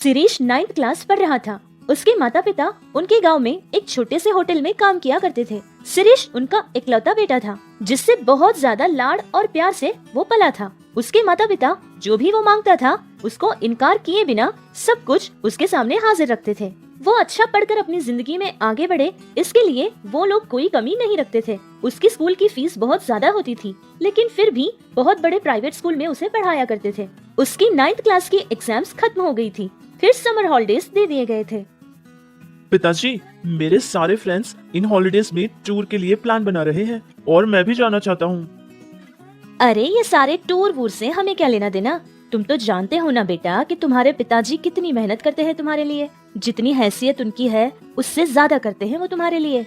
Shirish 9th class पढ़ रहा था। उसके माता पिता उनके गांव में एक छोटे से होटल में काम किया करते थे। शिरीष उनका इकलौता बेटा था, जिससे बहुत ज्यादा लाड़ और प्यार से वो पला था। उसके माता पिता जो भी वो मांगता था, उसको इनकार किए बिना सब कुछ उसके सामने हाजिर रखते थे। वो अच्छा पढ़कर अपनी जिंदगी में आगे बढ़े, इसके लिए वो लोग कोई कमी नहीं रखते थे। उसकी स्कूल की फीस बहुत ज्यादा होती थी, लेकिन फिर भी बहुत बड़े प्राइवेट स्कूल में उसे पढ़ाया करते थे। उसकी 9th क्लास की एग्जाम्स खत्म हो गई थी, फिर समर हॉलिडेज दे दिए गए थे। पिताजी, मेरे सारे फ्रेंड्स इन हॉलिडेज में टूर के लिए प्लान बना रहे हैं और मैं भी जाना चाहता हूँ। अरे ये सारे टूर वूर से हमें क्या लेना देना। तुम तो जानते हो ना बेटा कि तुम्हारे पिताजी कितनी मेहनत करते हैं तुम्हारे लिए। जितनी हैसियत उनकी है, उससे ज्यादा करते हैं वो तुम्हारे लिए।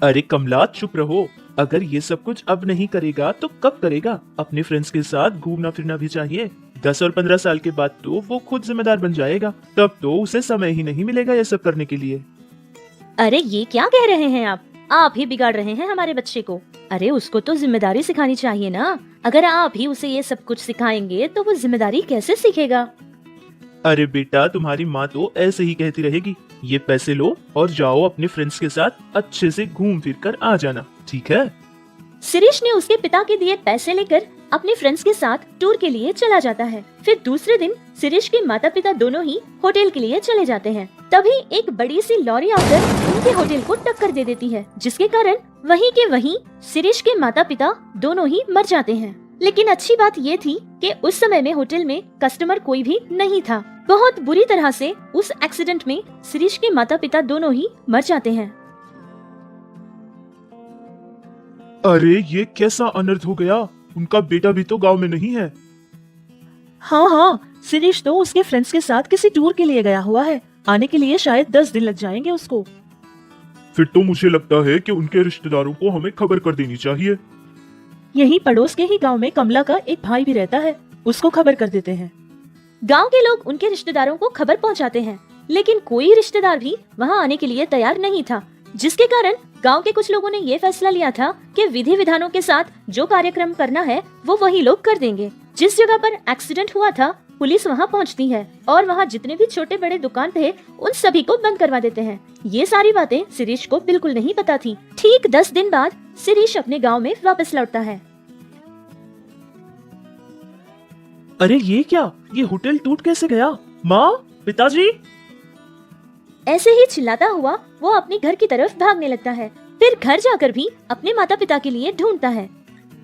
अरे कमला, चुप रहो। अगर ये सब कुछ अब नहीं करेगा तो कब करेगा? अपने फ्रेंड्स के साथ घूमना फिरना भी चाहिए। 10 और 15 साल के बाद तो वो खुद जिम्मेदार बन जाएगा, तब तो उसे समय ही नहीं मिलेगा ये सब करने के लिए। अरे ये क्या कह रहे हैं आप ही बिगाड़ रहे हैं हमारे बच्चे को। अरे उसको तो जिम्मेदारी सिखानी चाहिए ना। अगर आप ही उसे ये सब कुछ सिखाएंगे तो वो जिम्मेदारी कैसे सीखेगा। अरे बेटा, तुम्हारी माँ तो ऐसे ही कहती रहेगी। ये पैसे लो और जाओ अपने फ्रेंड्स के साथ अच्छे से घूम फिर कर आ जाना, ठीक है? शिरीष ने उसके पिता के दिए पैसे लेकर अपने फ्रेंड्स के साथ टूर के लिए चला जाता है। फिर दूसरे दिन शिरीष के माता पिता दोनों ही होटल के लिए चले जाते हैं। तभी एक बड़ी सी लॉरी आकर उनके होटल को टक्कर दे देती है, जिसके कारण वहीं के वहीं शिरीष के माता पिता दोनों ही मर जाते हैं। लेकिन अच्छी बात ये थी कि उस समय में होटल में कस्टमर कोई भी नहीं था। बहुत बुरी तरह से उस एक्सीडेंट में शिरीष के माता पिता दोनों ही मर जाते हैं। अरे ये कैसा अनर्थ हो गया? उनका बेटा भी तो गांव में नहीं है। हाँ, शिरीष तो उसके फ्रेंड्स के साथ किसी टूर के लिए गया हुआ है। आने के लिए शायद 10 दिन लग जाएंगे उसको। फिर तो मुझे लगता है कि उनके रिश्तेदारों को हमें खबर कर देनी चाहिए। यही पड़ोस के ही गांव में कमला का एक भाई भी रहता है, उसको खबर कर देते हैं। गांव के लोग उनके रिश्तेदारों को खबर पहुंचाते हैं, लेकिन कोई रिश्तेदार भी वहां आने के लिए तैयार नहीं था, जिसके कारण गांव के कुछ लोगों ने ये फैसला लिया था कि विधि विधानों के साथ जो कार्यक्रम करना है वो वही लोग कर देंगे। जिस जगह पर एक्सीडेंट हुआ था, पुलिस वहां पहुंचती है और वहां जितने भी छोटे बड़े दुकान थे उन सभी को बंद करवा देते हैं। ये सारी बातें शिरीष को बिल्कुल नहीं पता थी। ठीक 10 दिन बाद शिरीष अपने गांव में वापस लौटता है। अरे ये क्या? ये होटल टूट कैसे गया? माँ, पिताजी! ऐसे ही चिल्लाता हुआ वो अपने घर की तरफ भागने लगता है। फिर घर जाकर भी अपने माता पिता के लिए ढूंढता है।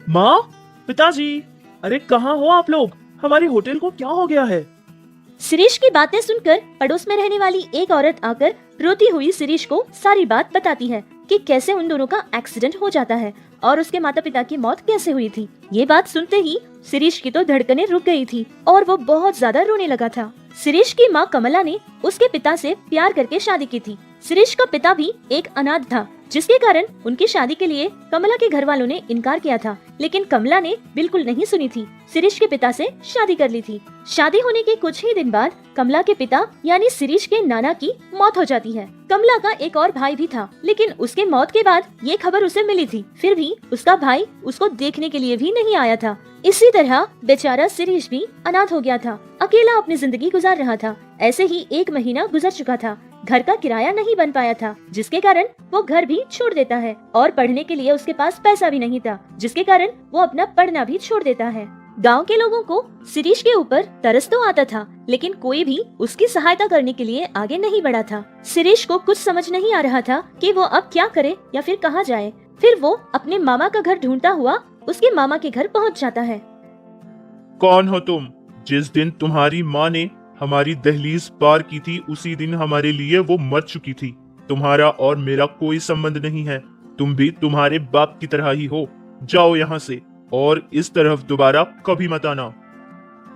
माँ, पिताजी! अरे कहाँ हो आप लोग? हमारे होटल को क्या हो गया है? शिरीष की बातें सुनकर पड़ोस में रहने वाली एक औरत आकर रोती हुई शिरीष को सारी बात बताती है कि कैसे उन दोनों का एक्सीडेंट हो जाता है और उसके माता पिता की मौत कैसे हुई थी। ये बात सुनते ही शिरीष की तो धड़कनें रुक गई थी और वो बहुत ज्यादा रोने लगा था। शिरीष की माँ कमला ने उसके पिता से प्यार करके शादी की थी। शिरीष का पिता भी एक अनाथ था, जिसके कारण उनकी शादी के लिए कमला के घर वालों ने इनकार किया था, लेकिन कमला ने बिल्कुल नहीं सुनी थी। शिरीष के पिता से शादी कर ली थी। शादी होने के कुछ ही दिन बाद कमला के पिता यानी शिरीष के नाना की मौत हो जाती है। कमला का एक और भाई भी था, लेकिन उसके मौत के बाद ये खबर उसे मिली थी, फिर भी उसका भाई उसको देखने के लिए भी नहीं आया था। इसी तरह बेचारा शिरीष भी अनाथ हो गया था, अकेला अपनी जिंदगी गुजार रहा था। ऐसे ही 1 महीना गुजर चुका था। घर का किराया नहीं बन पाया था, जिसके कारण वो घर भी छोड़ देता है और पढ़ने के लिए उसके पास पैसा भी नहीं था, जिसके कारण वो अपना पढ़ना भी छोड़ देता है। गांव के लोगों को शिरीष के ऊपर तरस तो आता था, लेकिन कोई भी उसकी सहायता करने के लिए आगे नहीं बढ़ा था। शिरीष को कुछ समझ नहीं आ रहा था कि वो अब क्या करे या फिर कहाँ जाए। फिर वो अपने मामा का घर ढूंढता हुआ उसके मामा के घर पहुंच जाता है। कौन हो तुम? जिस दिन तुम्हारी माँ ने हमारी दहलीज पार की थी, उसी दिन हमारे लिए वो मर चुकी थी। तुम्हारा और मेरा कोई संबंध नहीं है। तुम भी तुम्हारे बाप की तरह ही हो। जाओ यहाँ से और इस तरफ दोबारा कभी मत आना।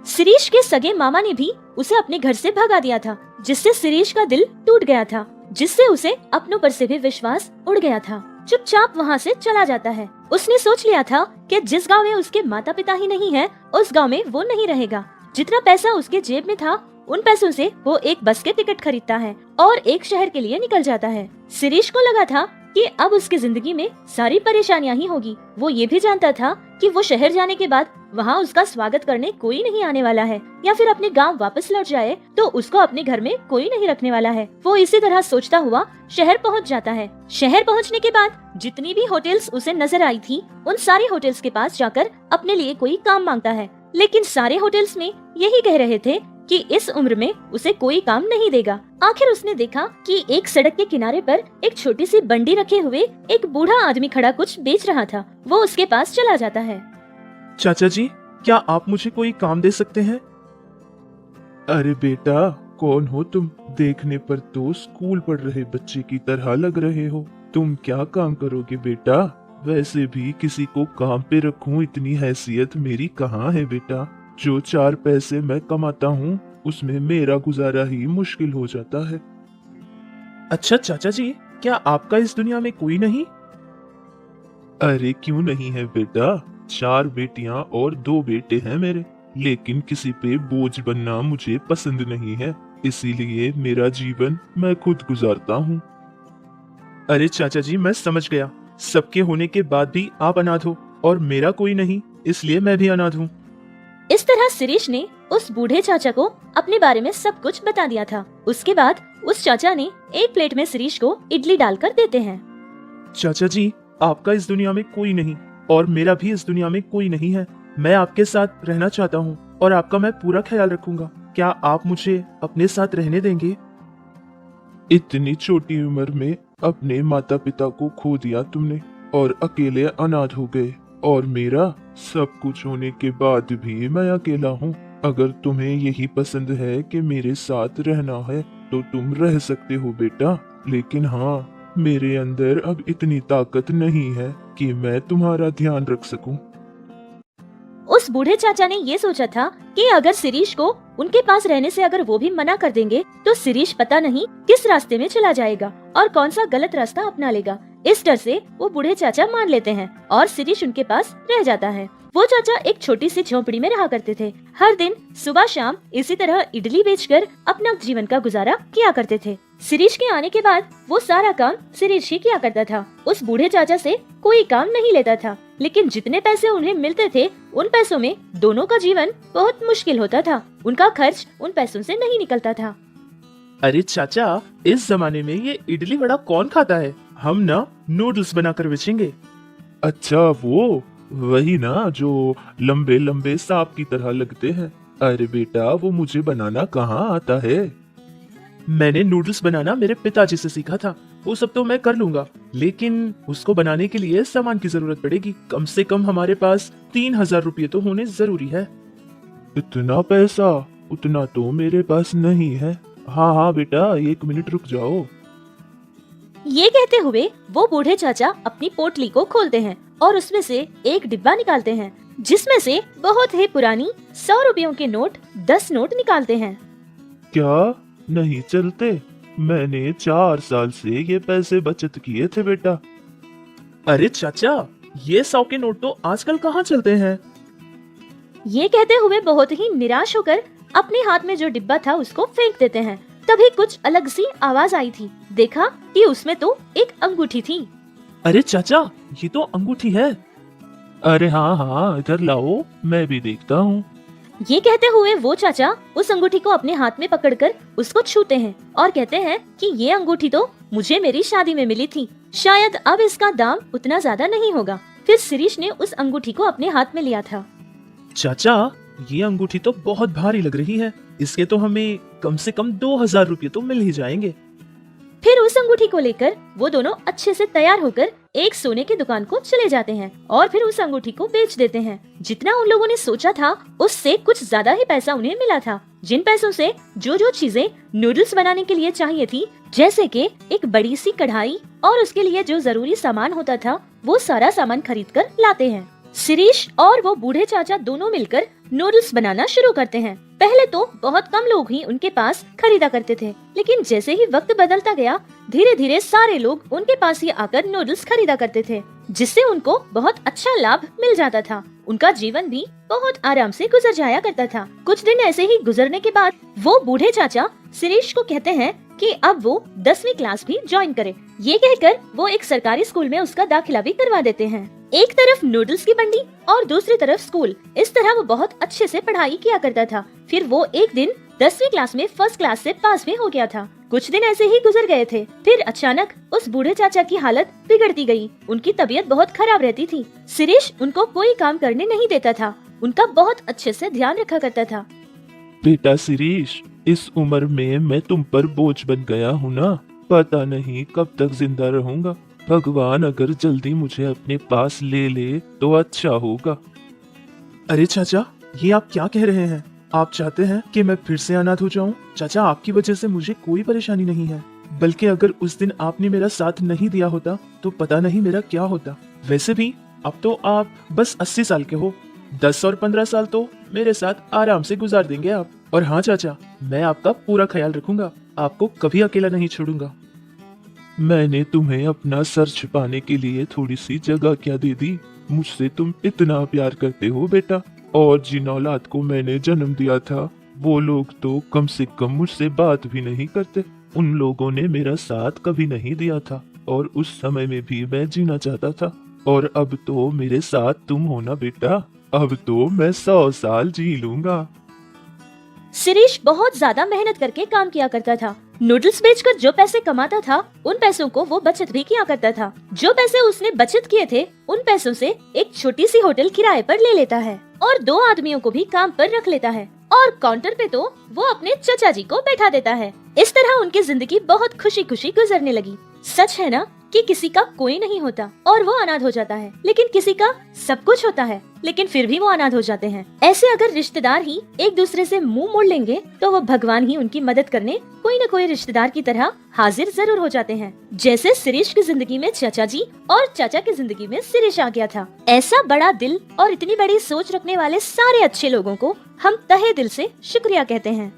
शिरीष के सगे मामा ने भी उसे अपने घर से भगा दिया था, जिससे शिरीष का दिल टूट गया था, जिससे उसे अपनों पर से भी विश्वास उड़ गया था। चुपचाप वहाँ से चला जाता है। उसने सोच लिया था कि जिस गांव में उसके माता पिता ही नहीं है, उस गांव में वो नहीं रहेगा। जितना पैसा उसके जेब में था, उन पैसों से वो एक बस के टिकट खरीदता है और एक शहर के लिए निकल जाता है। शिरीष को लगा था कि अब उसकी जिंदगी में सारी परेशानियां ही होगी। वो ये भी जानता था कि वो शहर जाने के बाद वहाँ उसका स्वागत करने कोई नहीं आने वाला है, या फिर अपने गांव वापस लौट जाए तो उसको अपने घर में कोई नहीं रखने वाला है। वो इसी तरह सोचता हुआ शहर पहुँच जाता है। शहर पहुँचने के बाद जितनी भी होटल्स उसे नजर आई थी, उन सारे होटल्स के पास जाकर अपने लिए कोई काम मांगता है, लेकिन सारे होटल्स में यही कह रहे थे कि इस उम्र में उसे कोई काम नहीं देगा। आखिर उसने देखा कि एक सड़क के किनारे पर एक छोटी सी बंडी रखे हुए एक बूढ़ा आदमी खड़ा कुछ बेच रहा था। वो उसके पास चला जाता है। चाचा जी, क्या आप मुझे कोई काम दे सकते हैं? अरे बेटा, कौन हो तुम? देखने पर तो स्कूल पढ़ रहे बच्चे की तरह लग रहे हो। तुम क्या काम करोगे बेटा? वैसे भी किसी को काम पे रखूं इतनी हैसियत मेरी कहाँ है बेटा। जो 4 पैसे मैं कमाता हूँ उसमें मेरा गुजारा ही मुश्किल हो जाता है। अच्छा चाचा जी, क्या आपका इस दुनिया में कोई नहीं? अरे क्यों नहीं है बेटा, 4 बेटियां और 2 बेटे हैं मेरे, लेकिन किसी पे बोझ बनना मुझे पसंद नहीं है, इसीलिए मेरा जीवन मैं खुद गुजारता हूँ। अरे चाचा जी, मैं समझ गया, सबके होने के बाद भी आप अनाथ हो और मेरा कोई नहीं, इसलिए मैं भी अनाथ हूँ। इस तरह शिरीष ने उस बूढ़े चाचा को अपने बारे में सब कुछ बता दिया था। उसके बाद उस चाचा ने एक प्लेट में शिरीष को इडली डालकर देते हैं। चाचा जी, आपका इस दुनिया में कोई नहीं और मेरा भी इस दुनिया में कोई नहीं है। मैं आपके साथ रहना चाहता हूँ और आपका मैं पूरा ख्याल रखूंगा। क्या आप मुझे अपने साथ रहने देंगे? इतनी छोटी उम्र में अपने माता पिता को खो दिया तुमने और अकेले अनाथ हो गए, और मेरा सब कुछ होने के बाद भी मैं अकेला हूँ। अगर तुम्हें यही पसंद है कि मेरे साथ रहना है तो तुम रह सकते हो बेटा, लेकिन हाँ, मेरे अंदर अब इतनी ताकत नहीं है कि मैं तुम्हारा ध्यान रख सकूं। उस बूढ़े चाचा ने ये सोचा था कि अगर शिरीष को उनके पास रहने से अगर वो भी मना कर देंगे तो शिरीष पता नहीं किस रास्ते में चला जाएगा और कौन सा गलत रास्ता अपना लेगा। इस डर से वो बूढ़े चाचा मान लेते हैं और शिरीष उनके पास रह जाता है। वो चाचा एक छोटी सी झोपड़ी में रहा करते थे। हर दिन सुबह शाम इसी तरह इडली बेचकर अपना जीवन का गुजारा किया करते थे। शिरीष के आने के बाद वो सारा काम शिरीष ही किया करता था। उस बूढ़े चाचा से कोई काम नहीं लेता था, लेकिन जितने पैसे उन्हें मिलते थे उन पैसों में दोनों का जीवन बहुत मुश्किल होता था। उनका खर्च उन पैसों से नहीं निकलता था। अरे चाचा, इस जमाने में ये इडली वड़ा कौन खाता है? हम ना नूडल्स बनाकर बेचेंगे। अच्छा, वो वही ना जो लंबे लंबे सांप की तरह लगते हैं। अरे बेटा, वो मुझे बनाना कहाँ आता है। मैंने नूडल्स बनाना मेरे पिताजी से सीखा था। वो सब तो मैं कर लूंगा, लेकिन उसको बनाने के लिए सामान की जरूरत पड़ेगी। कम से कम हमारे पास 3000 रुपये तो होने जरूरी है। इतना पैसा? उतना तो मेरे पास नहीं है। हाँ हाँ बेटा, 1 मिनट रुक जाओ। ये कहते हुए वो बूढ़े चाचा अपनी पोटली को खोलते हैं और उसमें से एक डिब्बा निकालते हैं, जिसमें से बहुत ही पुरानी 100 रुपयों के नोट 10 नोट निकालते हैं। क्या नहीं चलते? मैंने 4 साल से ये पैसे बचत किए थे बेटा। अरे चाचा, ये 100 के नोट तो आजकल कहाँ चलते हैं? ये कहते हुए बहुत ही निराश होकर अपने हाथ में जो डिब्बा था उसको फेंक देते हैं। तभी कुछ अलग सी आवाज आई थी। देखा कि उसमें तो एक अंगूठी थी। अरे चाचा, ये तो अंगूठी है। अरे हाँ हाँ, इधर लाओ, मैं भी देखता हूँ। ये कहते हुए वो चाचा उस अंगूठी को अपने हाथ में पकड़कर उसको छूते हैं और कहते हैं कि ये अंगूठी तो मुझे मेरी शादी में मिली थी, शायद अब इसका दाम उतना ज्यादा नहीं होगा। फिर शिरीष ने उस अंगूठी को अपने हाथ में लिया था। चाचा, ये अंगूठी तो बहुत भारी लग रही है। इसके तो हमें कम से कम 2000 रुपये तो मिल ही जाएंगे। फिर उस अंगूठी को लेकर वो दोनों अच्छे से तैयार होकर एक सोने की दुकान को चले जाते हैं और फिर उस अंगूठी को बेच देते हैं। जितना उन लोगों ने सोचा था उससे कुछ ज्यादा ही पैसा उन्हें मिला था। जिन पैसों से जो जो चीजें नूडल्स बनाने के लिए चाहिए थी, जैसे कि एक बड़ी सी कढ़ाई और उसके लिए जो जरूरी सामान होता था, वो सारा सामान खरीद कर लाते हैं। शिरीष और वो बूढ़े चाचा दोनों मिलकर नूडल्स बनाना शुरू करते हैं। पहले तो बहुत कम लोग ही उनके पास खरीदा करते थे, लेकिन जैसे ही वक्त बदलता गया, धीरे धीरे सारे लोग उनके पास ही आकर नूडल्स खरीदा करते थे, जिससे उनको बहुत अच्छा लाभ मिल जाता था। उनका जीवन भी बहुत आराम से गुजर जाया करता था। कुछ दिन ऐसे ही गुजरने के बाद वो बूढ़े चाचा शिरीष को कहते हैं कि अब वो 10वीं क्लास भी ज्वाइन करे। ये कहकर वो एक सरकारी स्कूल में उसका दाखिला भी करवा देते हैं। एक तरफ नूडल्स की बंडी और दूसरी तरफ स्कूल। इस तरह वो बहुत अच्छे से पढ़ाई किया करता था। फिर वो एक दिन 10वीं क्लास में फर्स्ट क्लास से पास भी हो गया था। कुछ दिन ऐसे ही गुजर गए थे। फिर अचानक उस बूढ़े चाचा की हालत बिगड़ती गई। उनकी तबीयत बहुत खराब रहती थी। शिरीष उनको कोई काम करने नहीं देता था। उनका बहुत अच्छे से ध्यान रखा करता था। बेटा शिरीष, इस उम्र में मैं तुम पर बोझ बन गया हूँ ना। पता नहीं कब तक जिंदा रहूंगा। भगवान अगर जल्दी मुझे अपने पास ले ले तो अच्छा होगा। अरे चाचा, ये आप क्या कह रहे हैं? आप चाहते हैं कि मैं फिर से अनाथ हो जाऊं? चाचा, आपकी वजह से मुझे कोई परेशानी नहीं है। बल्कि अगर उस दिन आपने मेरा साथ नहीं दिया होता तो पता नहीं मेरा क्या होता। वैसे भी अब तो आप बस 80 साल के हो। 10 और 15 साल तो मेरे साथ आराम से गुजार देंगे आप। और हाँ चाचा, मैं आपका पूरा ख्याल रखूंगा। आपको कभी अकेला नहीं छोड़ूंगा। मैंने तुम्हें अपना सर छिपाने के लिए थोड़ी सी जगह क्या दे दी? मुझसे तुम इतना प्यार करते हो बेटा। और जिन औलाद को मैंने जन्म दिया था वो लोग तो कम से कम मुझसे बात भी नहीं करते। उन लोगों ने मेरा साथ कभी नहीं दिया था और उस समय में भी मैं जीना चाहता था। और अब तो मेरे साथ तुम हो ना बेटा। अब तो मैं 100 साल जी लूंगा। शिरीष बहुत ज्यादा मेहनत करके काम किया करता था। नूडल्स बेचकर जो पैसे कमाता था उन पैसों को वो बचत भी किया करता था। जो पैसे उसने बचत किए थे उन पैसों से एक छोटी सी होटल किराए पर ले लेता है और 2 आदमियों को भी काम पर रख लेता है और काउंटर पे तो वो अपने चचा जी को बैठा देता है। इस तरह उनकी जिंदगी बहुत खुशी खुशी गुजरने लगी। सच है ना कि किसी का कोई नहीं होता और वो अनाथ हो जाता है, लेकिन किसी का सब कुछ होता है लेकिन फिर भी वो अनाथ हो जाते हैं। ऐसे अगर रिश्तेदार ही एक दूसरे से मुंह मोड़ लेंगे तो वो भगवान ही उनकी मदद करने कोई न कोई रिश्तेदार की तरह हाजिर जरूर हो जाते हैं। जैसे शिरीष की जिंदगी में चाचा जी और चाचा की जिंदगी में शिरीष आ गया था। ऐसा बड़ा दिल और इतनी बड़ी सोच रखने वाले सारे अच्छे लोगों को हम तहे दिल से शुक्रिया कहते हैं।